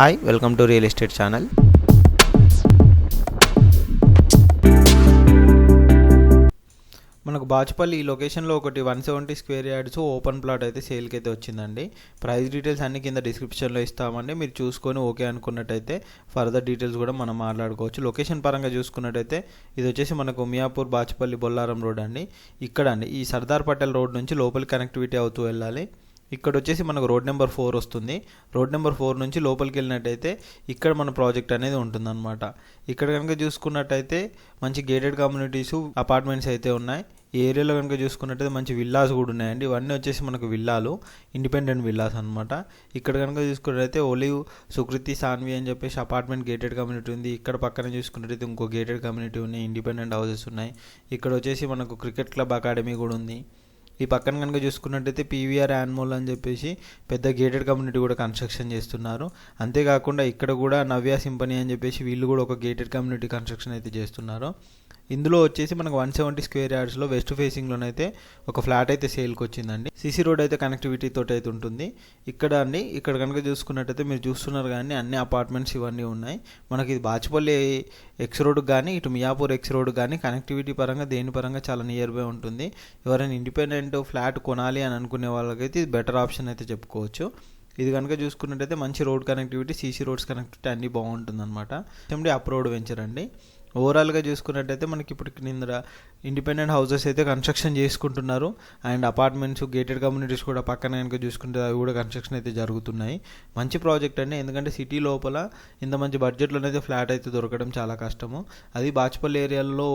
Hi welcome to real estate channel. మనకు బాచుపల్లి ఈ లొకేషన్లో ఒకటి 170 స్క్వేర్ యార్డ్స్ ఓపెన్ ప్లాట్ అయితే సేల్కి అయితే వచ్చిందండి. ప్రైస్ డీటెయిల్స్ అన్ని కింద డిస్క్రిప్షన్లో ఇస్తామండి. మీరు చూసుకొని ఓకే అనుకున్నట్టయితే ఫర్దర్ డీటెయిల్స్ కూడా మనం మాట్లాడుకోవచ్చు. లొకేషన్ పరంగా చూసుకున్నట్టయితే ఇది వచ్చేసి మనకు మియాపూర్ బాచుపల్లి బొల్లారం రోడ్ అండి. ఇక్కడ అండి ఈ సర్దార్ పటేల్ రోడ్ నుంచి లోపలి కనెక్టివిటీ అవుతూ వెళ్ళాలి. ఇక్కడ వచ్చేసి మనకు రోడ్ నెంబర్ 4 వస్తుంది. రోడ్ నెంబర్ 4 నుంచి లోపలికి వెళ్ళినట్టయితే ఇక్కడ మన ప్రాజెక్ట్ అనేది ఉంటుందన్నమాట. ఇక్కడ కనుక చూసుకున్నట్టయితే మంచి గేటెడ్ కమ్యూనిటీస్ అపార్ట్మెంట్స్ అయితే ఉన్నాయి. ఈ ఏరియాలో కనుక చూసుకున్నట్టయితే మంచి విల్లాస్ కూడా ఉన్నాయండి. ఇవన్నీ వచ్చేసి మనకు విల్లాలు, ఇండిపెండెంట్ విల్లాస్ అనమాట. ఇక్కడ కనుక చూసుకున్నట్టయితే ఒలివ్, సుకృతి, సాన్వి అని చెప్పేసి అపార్ట్మెంట్ గేటెడ్ కమ్యూనిటీ ఉంది. ఇక్కడ పక్కన చూసుకున్నట్టయితే ఇంకో గేటెడ్ కమ్యూనిటీ ఉన్నాయి, ఇండిపెండెంట్ హౌసెస్ ఉన్నాయి. ఇక్కడ వచ్చేసి మనకు క్రికెట్ క్లబ్ అకాడమీ కూడా ఉంది. ఈ పక్కన కనుక చూసుకున్నట్టయితే పీవీఆర్ యాన్మోల్ అని చెప్పేసి పెద్ద గేటెడ్ కమ్యూనిటీ కూడా కన్స్ట్రక్షన్ చేస్తున్నారు. అంతేకాకుండా ఇక్కడ కూడా నవ్య సింపనీ అని చెప్పేసి వీళ్ళు కూడా ఒక గేటెడ్ కమ్యూనిటీ కన్స్ట్రక్షన్ అయితే చేస్తున్నారు. ఇందులో వచ్చేసి మనకు 170 స్క్వేర్ యార్డ్స్లో వెస్ట్ ఫేసింగ్లోనైతే ఒక ఫ్లాట్ అయితే సేల్కి వచ్చిందండి. సీసీ రోడ్ అయితే కనెక్టివిటీ తోటి అయితే ఉంటుంది. ఇక్కడ కనుక చూసుకున్నట్టయితే మీరు చూస్తున్నారు కానీ అన్ని అపార్ట్మెంట్స్ ఇవన్నీ ఉన్నాయి. మనకి ఇది బాచుపల్లి ఎక్స్ రోడ్ కానీ ఇటు మియాపూర్ ఎక్స్ రోడ్ కానీ కనెక్టివిటీ పరంగా దేని పరంగా చాలా నియర్ బై ఉంటుంది. ఎవరైనా ఇండిపెండెంట్ ఫ్లాట్ కొనాలి అని అనుకునే వాళ్ళకైతే ఇది బెటర్ ఆప్షన్ అయితే చెప్పుకోవచ్చు. ఇది కనుక చూసుకున్నట్టయితే మంచి road connectivity, CC roads connectivity అన్నీ బాగుంటుంది అనమాట. అప్ రోడ్ వెంచర్ అండి. ఓవరాల్గా చూసుకున్నట్టయితే మనకి ఇప్పుడు కింద ఇండిపెండెంట్ హౌసెస్ అయితే కన్స్ట్రక్షన్ చేసుకుంటున్నారు. అండ్ అపార్ట్మెంట్స్, గేటెడ్ కమ్యూనిటీస్ కూడా పక్కన కనుక చూసుకుంటే అవి కూడా కన్స్ట్రక్షన్ అయితే జరుగుతున్నాయి. మంచి ప్రాజెక్ట్ అండి. ఎందుకంటే సిటీ లోపల ఇంత మంచి బడ్జెట్లోనైతే ఫ్లాట్ అయితే దొరకడం చాలా కష్టము. అది బాచుపల్లి ఏరియాలో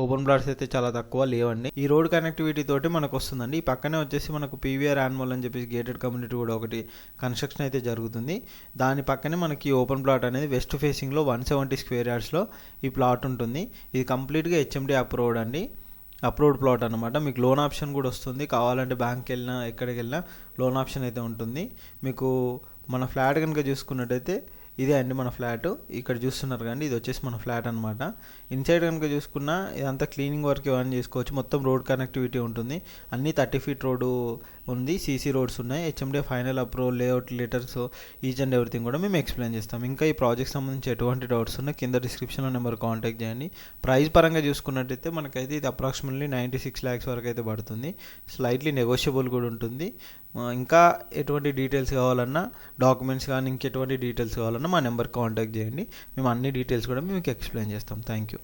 ఓపెన్ ప్లాట్స్ అయితే చాలా తక్కువ లేవండి. ఈ రోడ్ కనెక్టివిటీ తోటి మనకు వస్తుందండి. ఈ పక్కనే వచ్చేసి మనకు పీవీఆర్ యాన్మోల్ అని చెప్పేసి గేటెడ్ కమ్యూనిటీ కూడా ఒకటి కన్స్ట్రక్షన్ అయితే జరుగుతుంది. దాని పక్కనే మనకి ఓపెన్ ప్లాట్ అనేది వెస్ట్ ఫేసింగ్లో 170 స్క్వేర్ యార్డ్స్లో ఈ ప్లాట్ ఉంటుంది. ఇది కంప్లీట్గా హెచ్ఎండి అప్రూవ్డ్ అండి, అప్రూవ్డ్ ప్లాట్ అనమాట. మీకు లోన్ ఆప్షన్ కూడా వస్తుంది. కావాలంటే బ్యాంక్కి వెళ్ళినా ఎక్కడికి వెళ్ళినా లోన్ ఆప్షన్ అయితే ఉంటుంది. మీకు మన ఫ్లాట్ కనుక చూసుకున్నట్టయితే ఇదే అండి మన ఫ్లాట్. ఇక్కడ చూస్తున్నారు కానీ ఇది వచ్చేసి మన ఫ్లాట్ అనమాట. ఇన్సైడ్ కనుక చూసుకున్నా ఇదంతా క్లీనింగ్ వర్క్ ఇవన్నీ చేసుకోవచ్చు. మొత్తం రోడ్ కనెక్టివిటీ ఉంటుంది. అన్నీ 30 ఫీట్ రోడ్డు ఉంది, సీసీ రోడ్స్ ఉన్నాయి. HMD final approval, layout letters, each and everything కూడా మేము ఎక్స్ప్లెయిన్ చేస్తాం. ఇంకా ఈ ప్రాజెక్ట్ సంబంధించి ఎటువంటి డౌట్స్ ఉన్నాయి కింద డిస్క్రిప్షన్లో నెంబర్ కాంటాక్ట్ చేయండి. ప్రైస్ పరంగా చూసుకున్నట్టయితే మనకైతే ఇది అప్రాక్సిమేట్లీ 96 lakhs వరకు అయితే పడుతుంది. స్లైట్లీ నెగోషియబుల్ కూడా ఉంటుంది. ఇంకా ఎటువంటి డీటెయిల్స్ కావాలన్నా, డాక్యుమెంట్స్ కానీ ఇంకెటువంటి డీటెయిల్స్ కావాలన్నా మా నెంబర్ కాంటాక్ట్ చేయండి. మేము అన్ని డీటెయిల్స్ కూడా మీకు ఎక్స్ప్లెయిన్ చేస్తాం. Thank you.